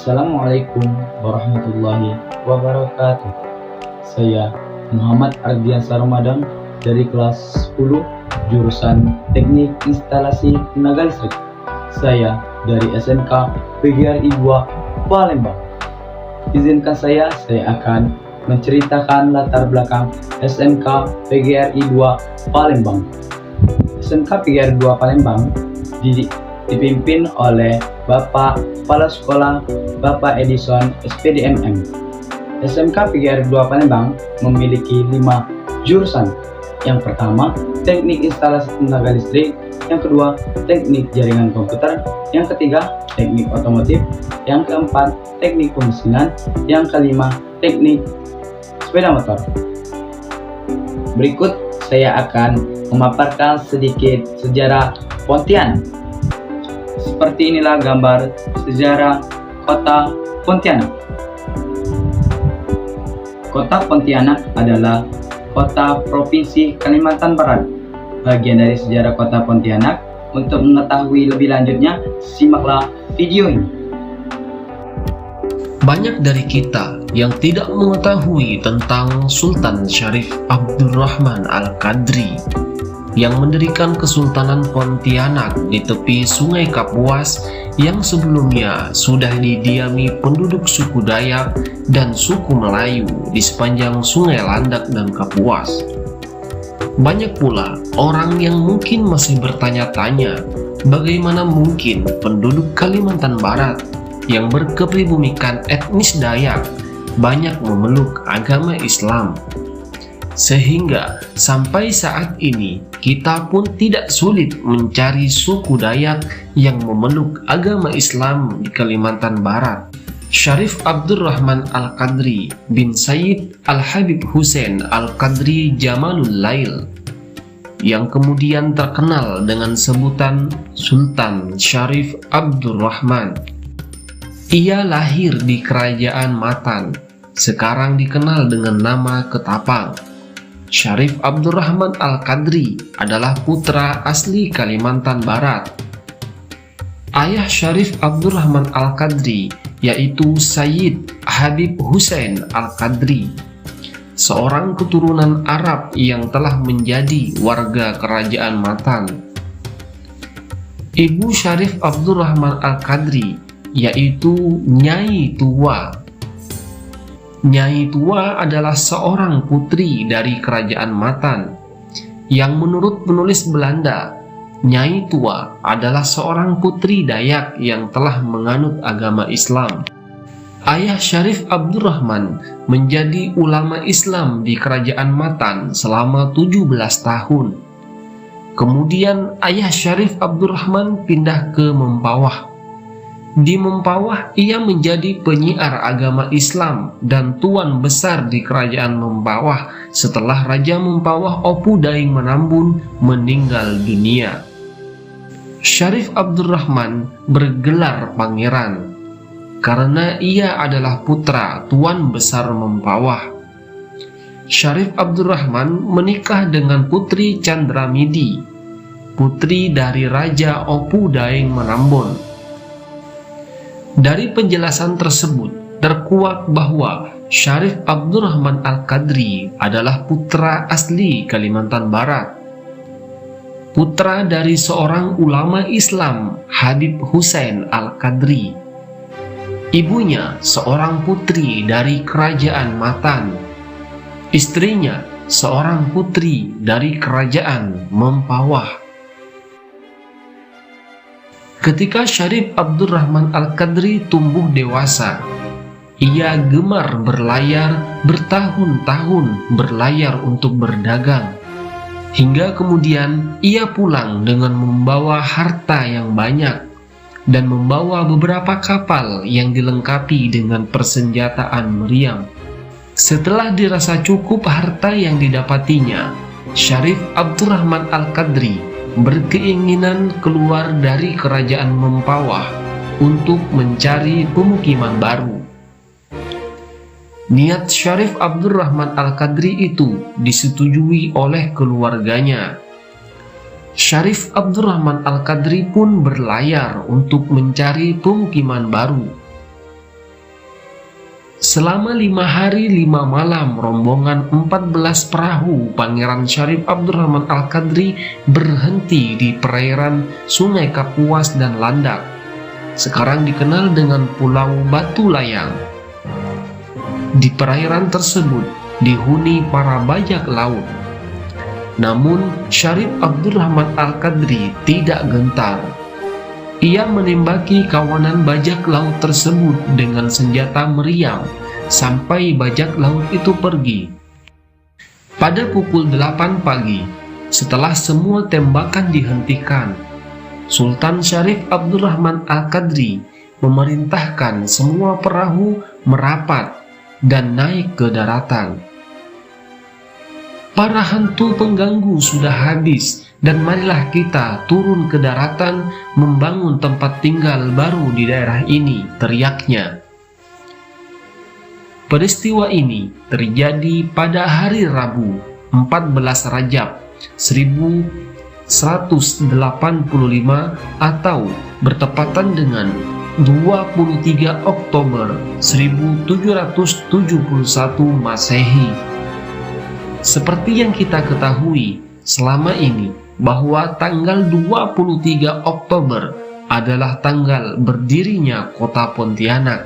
Assalamualaikum warahmatullahi wabarakatuh. Saya Muhammad Ardiansa Ramadan dari kelas 10 jurusan Teknik Instalasi Tenaga Listrik. Saya dari SMK PGRI 2 Palembang. Izinkan saya akan menceritakan latar belakang SMK PGRI 2 Palembang. SMK PGRI 2 Palembang dipimpin oleh Bapak Kepala Sekolah Bapak Edison SPDMM. SMK PGRI 2 Palembang memiliki 5 jurusan. Yang pertama, Teknik Instalasi Tenaga Listrik. Yang kedua, Teknik Jaringan Komputer. Yang ketiga, Teknik Otomotif. Yang keempat, Teknik Pemesinan. Yang kelima, Teknik Sepeda Motor. Berikut saya akan memaparkan sedikit sejarah Pontianak. Seperti inilah gambar sejarah Kota Pontianak. Kota Pontianak adalah kota Provinsi Kalimantan Barat. Bagian dari sejarah Kota Pontianak. Untuk mengetahui lebih lanjutnya, simaklah video ini. Banyak dari kita yang tidak mengetahui tentang Sultan Syarif Abdurrahman Al-Qadri yang mendirikan Kesultanan Pontianak di tepi Sungai Kapuas yang sebelumnya sudah didiami penduduk suku Dayak dan suku Melayu di sepanjang Sungai Landak dan Kapuas. Banyak pula orang yang mungkin masih bertanya-tanya bagaimana mungkin penduduk Kalimantan Barat yang berkepribumikan etnis Dayak banyak memeluk agama Islam. Sehingga sampai saat ini kita pun tidak sulit mencari suku Dayak yang memeluk agama Islam di Kalimantan Barat. Syarif Abdurrahman Al-Qadri bin Sayyid Al-Habib Hussein Al-Qadri Jamalul Lail, yang kemudian terkenal dengan sebutan Sultan Syarif Abdurrahman. Ia lahir di Kerajaan Matan, sekarang dikenal dengan nama Ketapang. Syarif Abdurrahman Al-Qadri adalah putra asli Kalimantan Barat. Ayah Syarif Abdurrahman Al-Qadri yaitu Sayyid Habib Hussein Al-Qadri, seorang keturunan Arab yang telah menjadi warga Kerajaan Matan. Ibu Syarif Abdurrahman Al-Qadri yaitu Nyai Tua. Nyai Tua adalah seorang putri dari Kerajaan Matan yang menurut penulis Belanda, Nyai Tua adalah seorang putri Dayak yang telah menganut agama Islam. Ayah Syarif Abdurrahman menjadi ulama Islam di Kerajaan Matan selama 17 tahun. Kemudian ayah Syarif Abdurrahman pindah ke Mempawah. Di Mempawah ia menjadi penyiar agama Islam dan tuan besar di Kerajaan Mempawah setelah Raja Mempawah Opu Daeng Manambun meninggal dunia. Syarif Abdurrahman bergelar pangeran karena ia adalah putra tuan besar Mempawah. Syarif Abdurrahman menikah dengan Putri Chandramidi, putri dari Raja Opu Daeng Manambun. Dari penjelasan tersebut terkuak bahwa Syarif Abdurrahman Al-Qadri adalah putra asli Kalimantan Barat, putra dari seorang ulama Islam, Habib Hussein Al-Qadri. Ibunya seorang putri dari Kerajaan Matan, istrinya seorang putri dari Kerajaan Mempawah. Ketika Syarif Abdurrahman Al-Qadri tumbuh dewasa, ia gemar berlayar, bertahun-tahun berlayar untuk berdagang. Hingga kemudian ia pulang dengan membawa harta yang banyak dan membawa beberapa kapal yang dilengkapi dengan persenjataan meriam. Setelah dirasa cukup harta yang didapatinya, Syarif Abdurrahman Al-Qadri berkeinginan keluar dari Kerajaan Mempawah untuk mencari pemukiman baru. Niat Syarif Abdurrahman Al-Qadri itu disetujui oleh keluarganya. Syarif Abdurrahman Al-Qadri pun berlayar untuk mencari pemukiman baru. Selama 5 hari 5 malam, rombongan 14 perahu Pangeran Syarif Abdurrahman Al-Qadri berhenti di perairan Sungai Kapuas dan Landak, sekarang dikenal dengan Pulau Batu Layang. Di perairan tersebut dihuni para bajak laut. Namun Syarif Abdurrahman Al-Qadri tidak gentar. Ia menembaki kawanan bajak laut tersebut dengan senjata meriam sampai bajak laut itu pergi. Pada pukul 8 pagi, setelah semua tembakan dihentikan, Sultan Syarif Abdurrahman Al-Qadri memerintahkan semua perahu merapat dan naik ke daratan. Para hantu pengganggu sudah habis, dan marilah kita turun ke daratan membangun tempat tinggal baru di daerah ini, teriaknya. Peristiwa ini terjadi pada hari Rabu 14 Rajab 1185 atau bertepatan dengan 23 Oktober 1771 Masehi. Seperti yang kita ketahui selama ini, bahwa tanggal 23 Oktober adalah tanggal berdirinya kota Pontianak.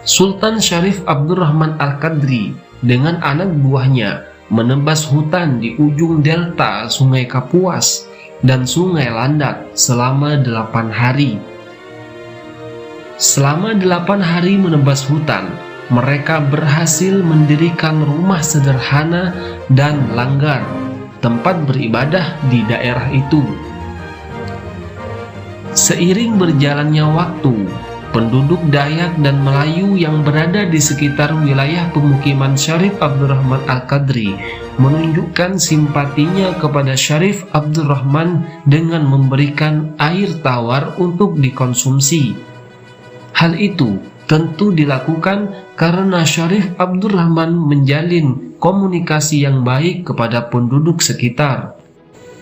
Sultan Syarif Abdurrahman Al-Qadri dengan anak buahnya menebas hutan di ujung delta Sungai Kapuas dan Sungai Landak selama 8 hari. Selama 8 hari menebas hutan, mereka berhasil mendirikan rumah sederhana dan langgar, tempat beribadah di daerah itu. Seiring berjalannya waktu, penduduk Dayak dan Melayu yang berada di sekitar wilayah pemukiman Syarif Abdurrahman Al-Qadri menunjukkan simpatinya kepada Syarif Abdurrahman dengan memberikan air tawar untuk dikonsumsi. Hal itu tentu dilakukan karena Syarif Abdurrahman menjalin komunikasi yang baik kepada penduduk sekitar.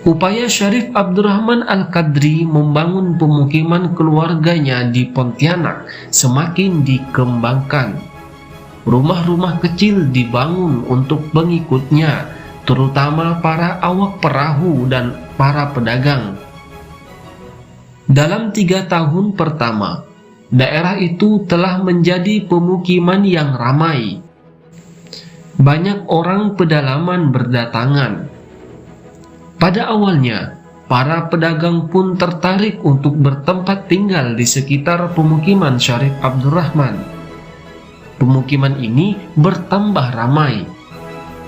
Upaya Syarif Abdurrahman Al-Qadri membangun pemukiman keluarganya di Pontianak semakin dikembangkan. Rumah-rumah kecil dibangun untuk pengikutnya, terutama para awak perahu dan para pedagang. Dalam 3 tahun pertama, daerah itu telah menjadi pemukiman yang ramai. Banyak orang pedalaman berdatangan. Pada awalnya, para pedagang pun tertarik untuk bertempat tinggal di sekitar pemukiman Syarif Abdurrahman. Pemukiman ini bertambah ramai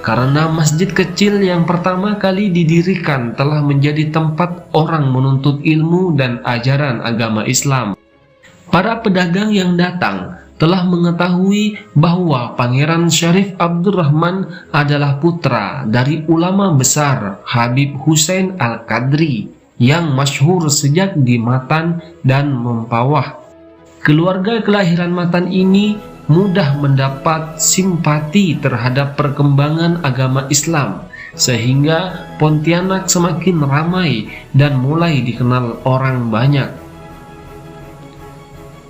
karena masjid kecil yang pertama kali didirikan telah menjadi tempat orang menuntut ilmu dan ajaran agama Islam. Para pedagang yang datang telah mengetahui bahwa Pangeran Syarif Abdurrahman adalah putra dari ulama besar Habib Hussein Al-Qadri yang masyhur sejak di Matan dan Mempawah. Keluarga kelahiran Matan ini mudah mendapat simpati terhadap perkembangan agama Islam, sehingga Pontianak semakin ramai dan mulai dikenal orang banyak.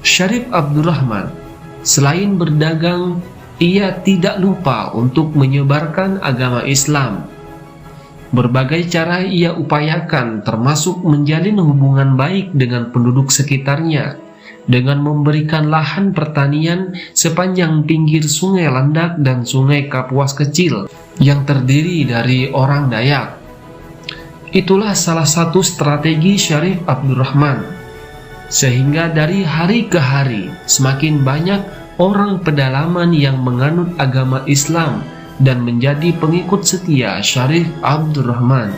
Syarif Abdurrahman selain berdagang, ia tidak lupa untuk menyebarkan agama Islam. Berbagai cara ia upayakan, termasuk menjalin hubungan baik dengan penduduk sekitarnya, dengan memberikan lahan pertanian sepanjang pinggir Sungai Landak dan Sungai Kapuas kecil yang terdiri dari orang Dayak. Itulah salah satu strategi Syarif Abdurrahman. Sehingga dari hari ke hari semakin banyak orang pedalaman yang menganut agama Islam dan menjadi pengikut setia Syarif Abdurrahman.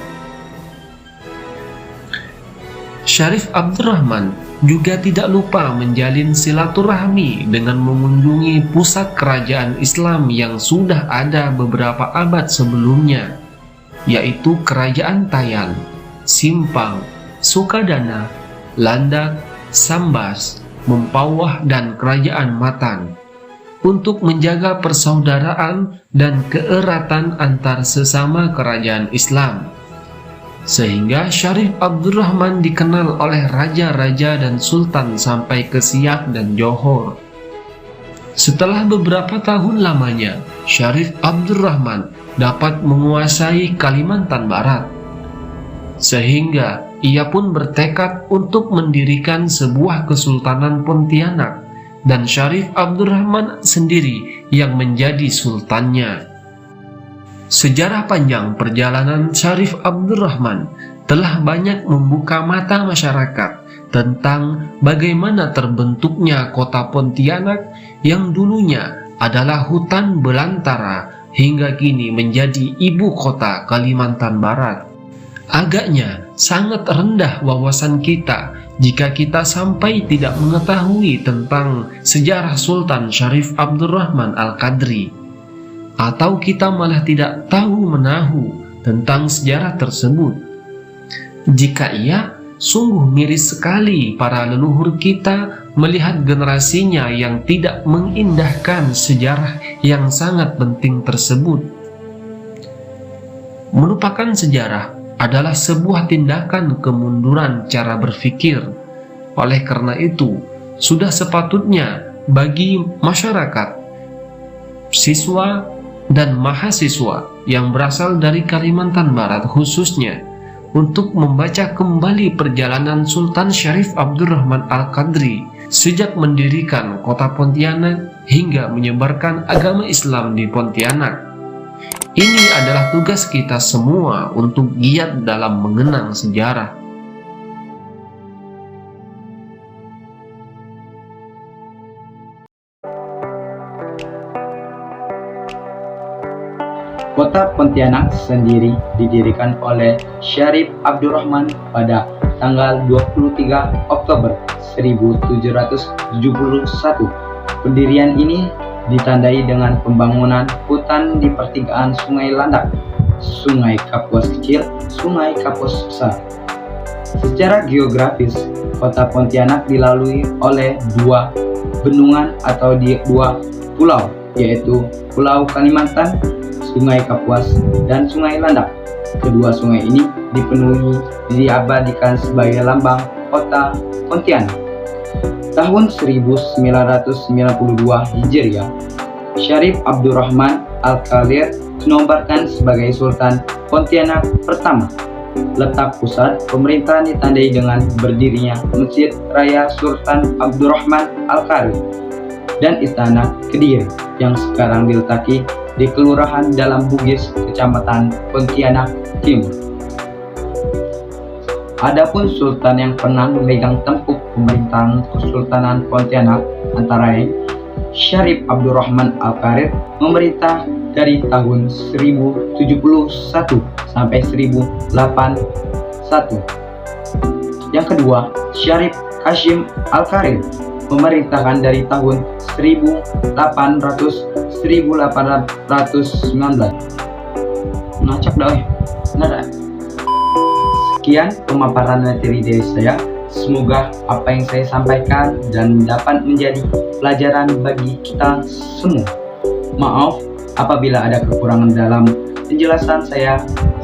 Syarif Abdurrahman juga tidak lupa menjalin silaturahmi dengan mengunjungi pusat kerajaan Islam yang sudah ada beberapa abad sebelumnya, yaitu Kerajaan Tayan, Simpang, Sukadana, Landak, Sambas, Mempawah, dan Kerajaan Matan, untuk menjaga persaudaraan dan keeratan antar sesama kerajaan Islam. Sehingga Syarif Abdurrahman dikenal oleh raja-raja dan sultan sampai ke Siak dan Johor. Setelah beberapa tahun lamanya, Syarif Abdurrahman dapat menguasai Kalimantan Barat. Sehingga ia pun bertekad untuk mendirikan sebuah Kesultanan Pontianak dan Syarif Abdurrahman sendiri yang menjadi sultannya. Sejarah panjang perjalanan Syarif Abdurrahman telah banyak membuka mata masyarakat tentang bagaimana terbentuknya kota Pontianak yang dulunya adalah hutan belantara hingga kini menjadi ibu kota Kalimantan Barat. Agaknya sangat rendah wawasan kita jika kita sampai tidak mengetahui tentang sejarah Sultan Syarif Abdurrahman Al-Qadri, atau kita malah tidak tahu menahu tentang sejarah tersebut. Jika iya, sungguh miris sekali para leluhur kita melihat generasinya yang tidak mengindahkan sejarah yang sangat penting tersebut. Melupakan sejarah adalah sebuah tindakan kemunduran cara berpikir. Oleh karena itu, sudah sepatutnya bagi masyarakat, siswa, dan mahasiswa yang berasal dari Kalimantan Barat khususnya untuk membaca kembali perjalanan Sultan Syarif Abdurrahman Al-Qadri sejak mendirikan kota Pontianak hingga menyebarkan agama Islam di Pontianak. Ini adalah tugas kita semua untuk giat dalam mengenang sejarah. Kota Pontianak sendiri didirikan oleh Syarif Abdurrahman pada tanggal 23 Oktober 1771. Pendirian ini ditandai dengan pembangunan hutan di pertigaan Sungai Landak, Sungai Kapuas Kecil, Sungai Kapuas Besar. Secara geografis, kota Pontianak dilalui oleh dua bendungan atau dua pulau, yaitu Pulau Kalimantan, Sungai Kapuas, dan Sungai Landak. Kedua sungai ini diabadikan sebagai lambang kota Pontianak. Tahun 1992 Hijriah, Syarif Abdurrahman Al-Qadri dinobatkan sebagai Sultan Pontianak pertama. Letak pusat pemerintahan ditandai dengan berdirinya Masjid Raya Sultan Abdurrahman Al-Qadri dan Istana Kediri yang sekarang diletaki di Kelurahan Dalam Bugis, Kecamatan Pontianak Timur. Adapun sultan yang pernah memegang tampuk pemerintahan Kesultanan Pontianak antara lain Syarif Abdurrahman Al-Qadri memerintah dari tahun 1071 sampai 1081. Yang kedua, Syarif Hashim Al-Qadri memerintahkan dari tahun 1819. Ngacak dah, benar. Sekian pemaparan materi dari saya. Semoga apa yang saya sampaikan dan dapat menjadi pelajaran bagi kita semua. Maaf apabila ada kekurangan dalam penjelasan saya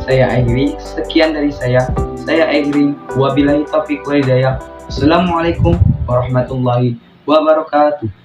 akhiri. Sekian dari saya akhiri. Wabillahi taufiq wal hidayah. Assalamualaikum warahmatullahi wabarakatuh.